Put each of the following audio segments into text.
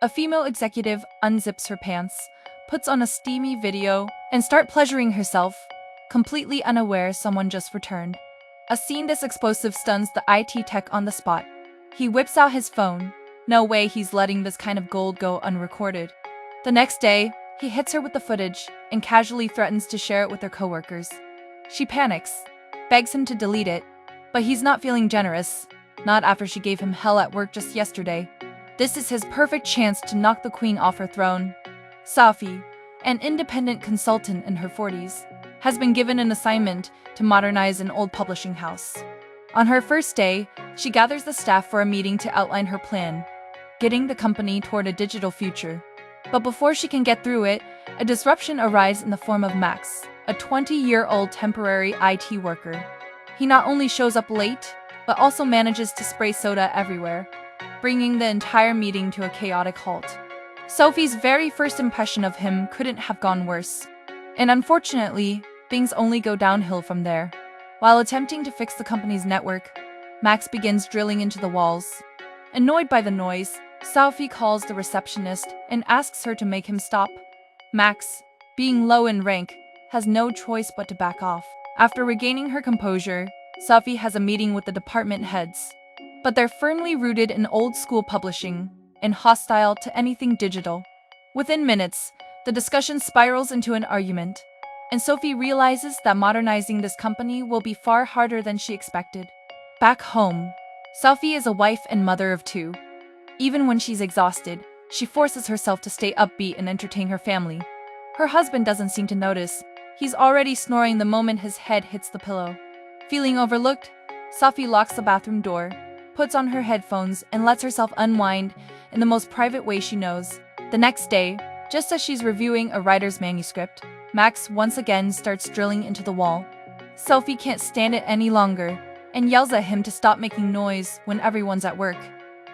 A female executive unzips her pants, puts on a steamy video, and starts pleasuring herself, completely unaware someone just returned. A scene this explosive stuns the IT tech on the spot. He whips out his phone. No way he's letting this kind of gold go unrecorded. The next day, he hits her with the footage and casually threatens to share it with her coworkers. She panics, begs him to delete it, but he's not feeling generous, not after she gave him hell at work just yesterday. This is his perfect chance to knock the queen off her throne. Sofie, an independent consultant in her 40s, has been given an assignment to modernize an old publishing house. On her first day, she gathers the staff for a meeting to outline her plan, getting the company toward a digital future. But before she can get through it, a disruption arrives in the form of Max, a 20-year-old temporary IT worker. He not only shows up late, but also manages to spray soda everywhere, bringing the entire meeting to a chaotic halt. Sophie's very first impression of him couldn't have gone worse. And unfortunately, things only go downhill from there. While attempting to fix the company's network, Max begins drilling into the walls. Annoyed by the noise, Sofie calls the receptionist and asks her to make him stop. Max, being low in rank, has no choice but to back off. After regaining her composure, Sofie has a meeting with the department heads. But they're firmly rooted in old-school publishing and hostile to anything digital. Within minutes, the discussion spirals into an argument, and Sofie realizes that modernizing this company will be far harder than she expected. Back home, Sofie is a wife and mother of two. Even when she's exhausted, she forces herself to stay upbeat and entertain her family. Her husband doesn't seem to notice. He's already snoring the moment his head hits the pillow. Feeling overlooked, Sofie locks the bathroom door, puts on her headphones, and lets herself unwind in the most private way she knows. The next day, just as she's reviewing a writer's manuscript, Max once again starts drilling into the wall. Sofie can't stand it any longer and yells at him to stop making noise when everyone's at work.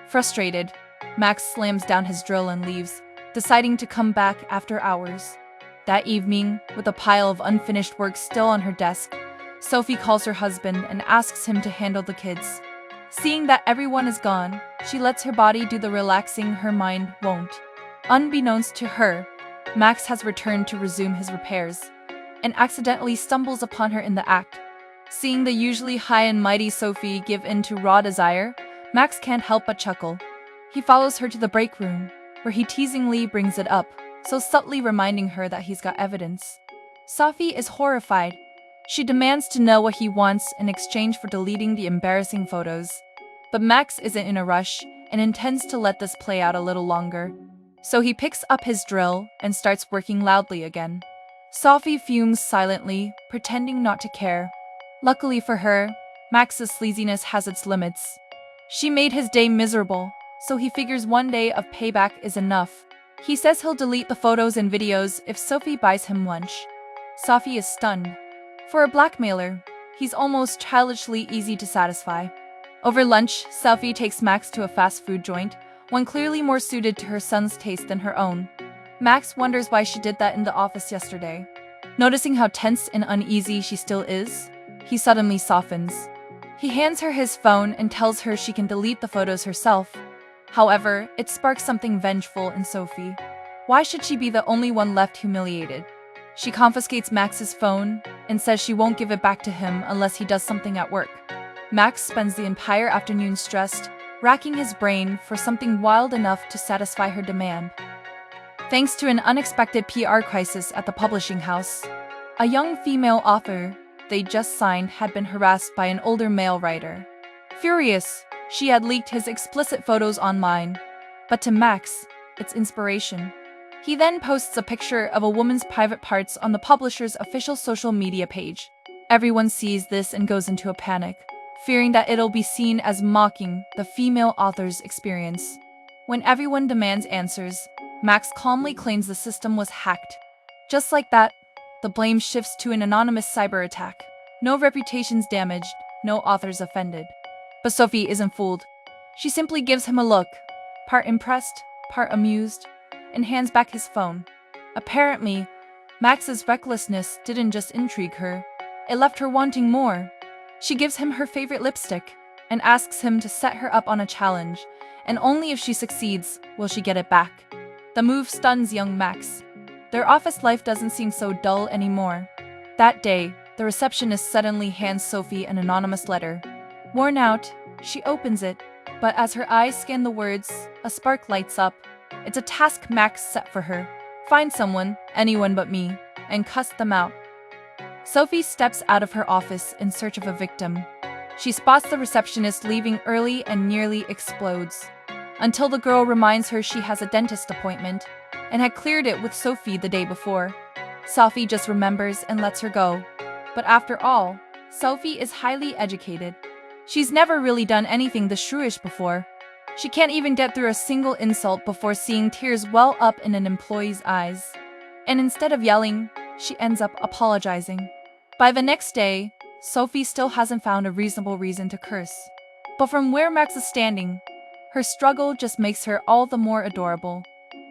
Frustrated, Max slams down his drill and leaves, deciding to come back after hours. That evening, with a pile of unfinished work still on her desk, Sofie calls her husband and asks him to handle the kids. Seeing that everyone is gone, she lets her body do the relaxing her mind won't. Unbeknownst to her, Max has returned to resume his repairs, and accidentally stumbles upon her in the act. Seeing the usually high and mighty Sofie give in to raw desire, Max can't help but chuckle. He follows her to the break room, where he teasingly brings it up, so subtly reminding her that he's got evidence. Sofie is horrified. She demands to know what he wants in exchange for deleting the embarrassing photos. But Max isn't in a rush and intends to let this play out a little longer. So he picks up his drill and starts working loudly again. Sofie fumes silently, pretending not to care. Luckily for her, Max's sleaziness has its limits. She made his day miserable, so he figures one day of payback is enough. He says he'll delete the photos and videos if Sofie buys him lunch. Sofie is stunned. For a blackmailer, he's almost childishly easy to satisfy. Over lunch, Sofie takes Max to a fast food joint, one clearly more suited to her son's taste than her own. Max wonders why she did that in the office yesterday. Noticing how tense and uneasy she still is, he suddenly softens. He hands her his phone and tells her she can delete the photos herself. However, it sparks something vengeful in Sofie. Why should she be the only one left humiliated? She confiscates Max's phone and says she won't give it back to him unless he does something at work. Max spends the entire afternoon stressed, racking his brain for something wild enough to satisfy her demand. Thanks to an unexpected PR crisis at the publishing house, a young female author they just signed had been harassed by an older male writer. Furious, she had leaked his explicit photos online, but to Max, it's inspiration. He then posts a picture of a woman's private parts on the publisher's official social media page. Everyone sees this and goes into a panic, fearing that it'll be seen as mocking the female author's experience. When everyone demands answers, Max calmly claims the system was hacked. Just like that, the blame shifts to an anonymous cyber attack. No reputations damaged, no authors offended. But Sofie isn't fooled. She simply gives him a look, part impressed, part amused, and hands back his phone. Apparently, Max's recklessness didn't just intrigue her, it left her wanting more. She gives him her favorite lipstick and asks him to set her up on a challenge, and only if she succeeds will she get it back. The move stuns young Max. Their office life doesn't seem so dull anymore. That day, the receptionist suddenly hands Sofie an anonymous letter. Worn out, she opens it, but as her eyes scan the words, a spark lights up. It's a task Max set for her. Find someone, anyone but me, and cuss them out. Sofie steps out of her office in search of a victim. She spots the receptionist leaving early and nearly explodes. Until the girl reminds her she has a dentist appointment and had cleared it with Sofie the day before. Sofie just remembers and lets her go. But after all, Sofie is highly educated. She's never really done anything this shrewish before. She can't even get through a single insult before seeing tears well up in an employee's eyes. And instead of yelling, she ends up apologizing. By the next day, Sofie still hasn't found a reasonable reason to curse. But from where Max is standing, her struggle just makes her all the more adorable.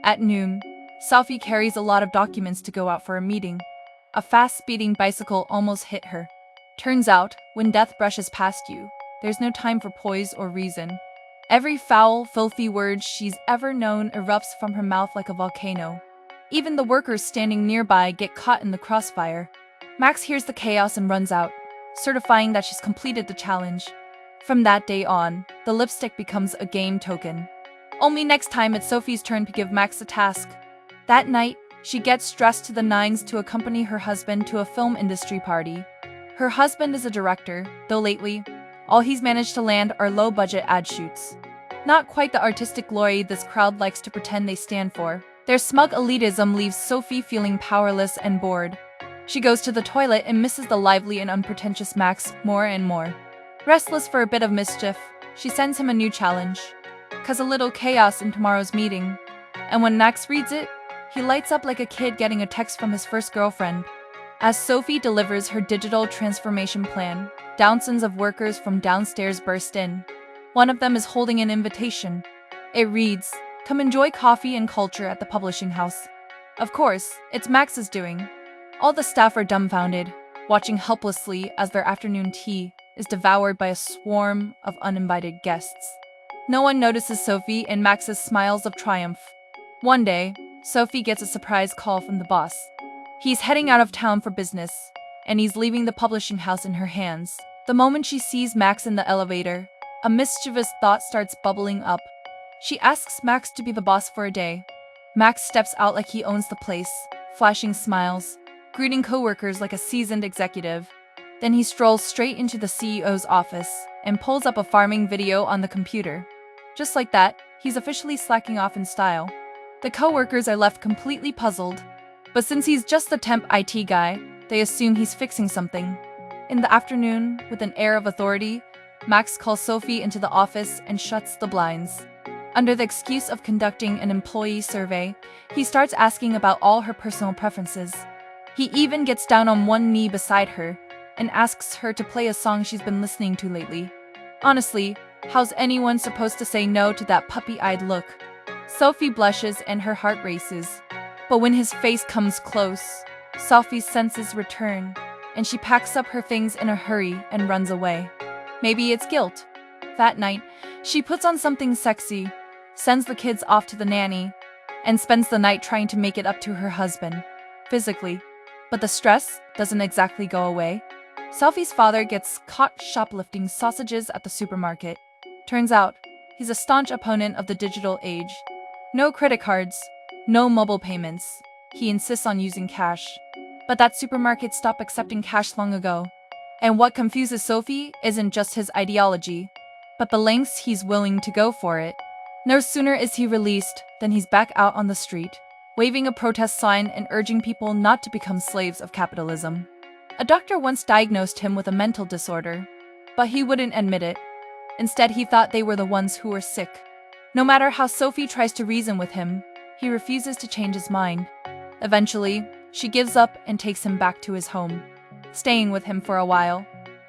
At noon, Sofie carries a lot of documents to go out for a meeting. A fast-speeding bicycle almost hit her. Turns out, when death brushes past you, there's no time for poise or reason. Every foul, filthy word she's ever known erupts from her mouth like a volcano. Even the workers standing nearby get caught in the crossfire. Max hears the chaos and runs out, certifying that she's completed the challenge. From that day on, the lipstick becomes a game token. Only next time it's Sofie's turn to give Max a task. That night, she gets dressed to the nines to accompany her husband to a film industry party. Her husband is a director, though lately, all he's managed to land are low-budget ad shoots. Not quite the artistic glory this crowd likes to pretend they stand for. Their smug elitism leaves Sofie feeling powerless and bored. She goes to the toilet and misses the lively and unpretentious Max more and more. Restless for a bit of mischief, she sends him a new challenge. Cause a little chaos in tomorrow's meeting. And when Max reads it, he lights up like a kid getting a text from his first girlfriend. As Sofie delivers her digital transformation plan, dozens of workers from downstairs burst in. One of them is holding an invitation. It reads, "Come enjoy coffee and culture at the publishing house." Of course, it's Max's doing. All the staff are dumbfounded, watching helplessly as their afternoon tea is devoured by a swarm of uninvited guests. No one notices Sofie and Max's smiles of triumph. One day, Sofie gets a surprise call from the boss. He's heading out of town for business, and he's leaving the publishing house in her hands. The moment she sees Max in the elevator, a mischievous thought starts bubbling up. She asks Max to be the boss for a day. Max steps out like he owns the place, flashing smiles, greeting coworkers like a seasoned executive. Then he strolls straight into the CEO's office and pulls up a farming video on the computer. Just like that, he's officially slacking off in style. The coworkers are left completely puzzled, but since he's just the temp IT guy, they assume he's fixing something. In the afternoon, with an air of authority, Max calls Sofie into the office and shuts the blinds. Under the excuse of conducting an employee survey, he starts asking about all her personal preferences. He even gets down on one knee beside her and asks her to play a song she's been listening to lately. Honestly, how's anyone supposed to say no to that puppy-eyed look? Sofie blushes and her heart races. But when his face comes close, Sofie's senses return, and she packs up her things in a hurry and runs away. Maybe it's guilt. That night, she puts on something sexy, sends the kids off to the nanny, and spends the night trying to make it up to her husband, physically. But the stress doesn't exactly go away. Sofie's father gets caught shoplifting sausages at the supermarket. Turns out, he's a staunch opponent of the digital age. No credit cards, no mobile payments. He insists on using cash. But that supermarket stopped accepting cash long ago. And what confuses Sofie isn't just his ideology, but the lengths he's willing to go for it. No sooner is he released than he's back out on the street, waving a protest sign and urging people not to become slaves of capitalism. A doctor once diagnosed him with a mental disorder, but he wouldn't admit it. Instead, he thought they were the ones who were sick. No matter how Sofie tries to reason with him, he refuses to change his mind. Eventually, she gives up and takes him back to his home, staying with him for a while.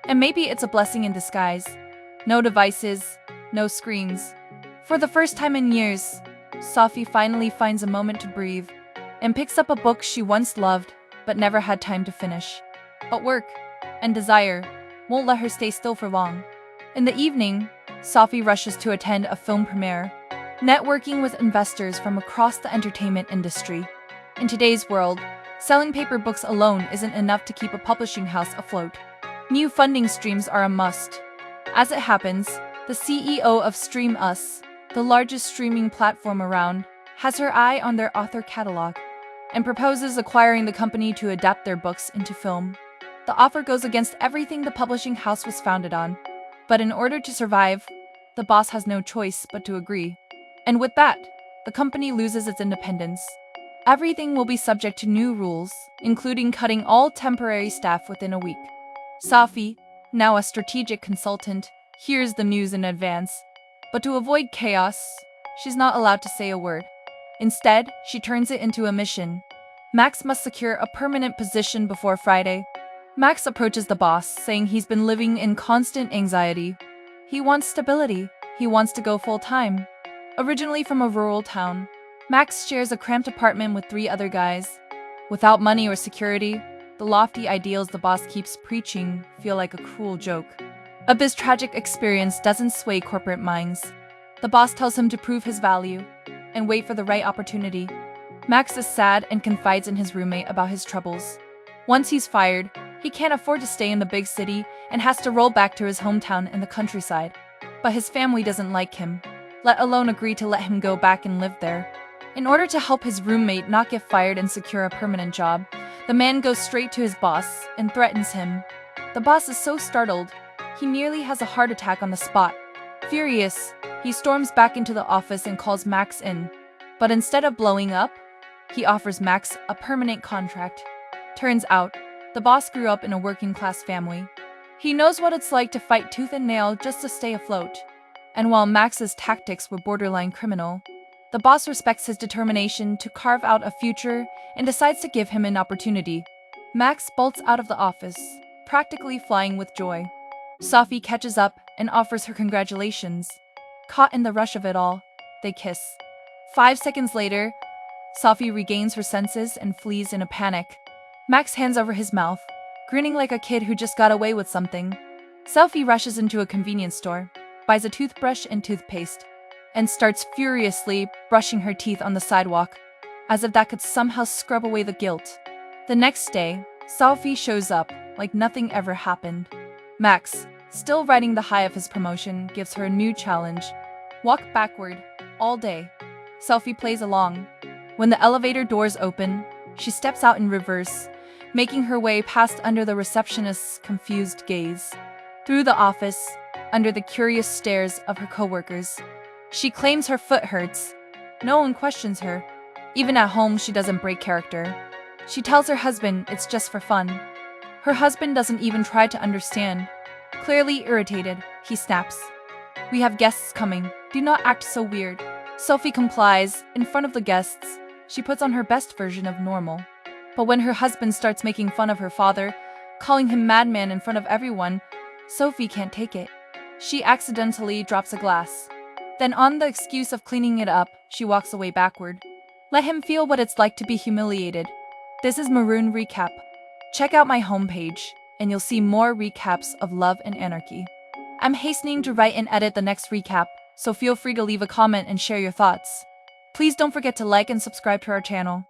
And maybe it's a blessing in disguise. No devices, no screens. For the first time in years, Sofie finally finds a moment to breathe and picks up a book she once loved but never had time to finish. But work and desire won't let her stay still for long. In the evening, Sofie rushes to attend a film premiere, networking with investors from across the entertainment industry. In today's world, selling paper books alone isn't enough to keep a publishing house afloat. New funding streams are a must. As it happens, the CEO of Stream Us, the largest streaming platform around, has her eye on their author catalog and proposes acquiring the company to adapt their books into film. The offer goes against everything the publishing house was founded on, but in order to survive, the boss has no choice but to agree. And with that, the company loses its independence. Everything will be subject to new rules, including cutting all temporary staff within a week. Sofie, now a strategic consultant, hears the news in advance, but to avoid chaos, she's not allowed to say a word. Instead, she turns it into a mission. Max must secure a permanent position before Friday. Max approaches the boss, saying he's been living in constant anxiety. He wants stability. He wants to go full-time. Originally from a rural town, Max shares a cramped apartment with 3 other guys. Without money or security, the lofty ideals the boss keeps preaching feel like a cruel joke. This tragic experience doesn't sway corporate minds. The boss tells him to prove his value and wait for the right opportunity. Max is sad and confides in his roommate about his troubles. Once he's fired, he can't afford to stay in the big city and has to roll back to his hometown in the countryside. But his family doesn't like him, let alone agree to let him go back and live there. In order to help his roommate not get fired and secure a permanent job, the man goes straight to his boss and threatens him. The boss is so startled, he nearly has a heart attack on the spot. Furious, he storms back into the office and calls Max in. But instead of blowing up, he offers Max a permanent contract. Turns out, the boss grew up in a working-class family. He knows what it's like to fight tooth and nail just to stay afloat. And while Max's tactics were borderline criminal, the boss respects his determination to carve out a future and decides to give him an opportunity. Max bolts out of the office, practically flying with joy. Sofie catches up and offers her congratulations. Caught in the rush of it all, they kiss. 5 seconds later, Sofie regains her senses and flees in a panic. Max hands over his mouth, grinning like a kid who just got away with something. Sofie rushes into a convenience store, buys a toothbrush and toothpaste, and starts furiously brushing her teeth on the sidewalk, as if that could somehow scrub away the guilt. The next day, Sofie shows up like nothing ever happened. Max, still riding the high of his promotion, gives her a new challenge. Walk backward, all day. Sofie plays along. When the elevator doors open, she steps out in reverse, making her way past under the receptionist's confused gaze. Through the office, under the curious stares of her coworkers. She claims her foot hurts. No one questions her. Even at home, she doesn't break character. She tells her husband it's just for fun. Her husband doesn't even try to understand. Clearly irritated, he snaps. "We have guests coming. Do not act so weird." Sofie complies. In front of the guests, she puts on her best version of normal. But when her husband starts making fun of her father, calling him madman in front of everyone, Sofie can't take it. She accidentally drops a glass. Then on the excuse of cleaning it up, she walks away backward. Let him feel what it's like to be humiliated. This is Maroon Recap. Check out my homepage, and you'll see more recaps of Love and Anarchy. I'm hastening to write and edit the next recap, so feel free to leave a comment and share your thoughts. Please don't forget to like and subscribe to our channel.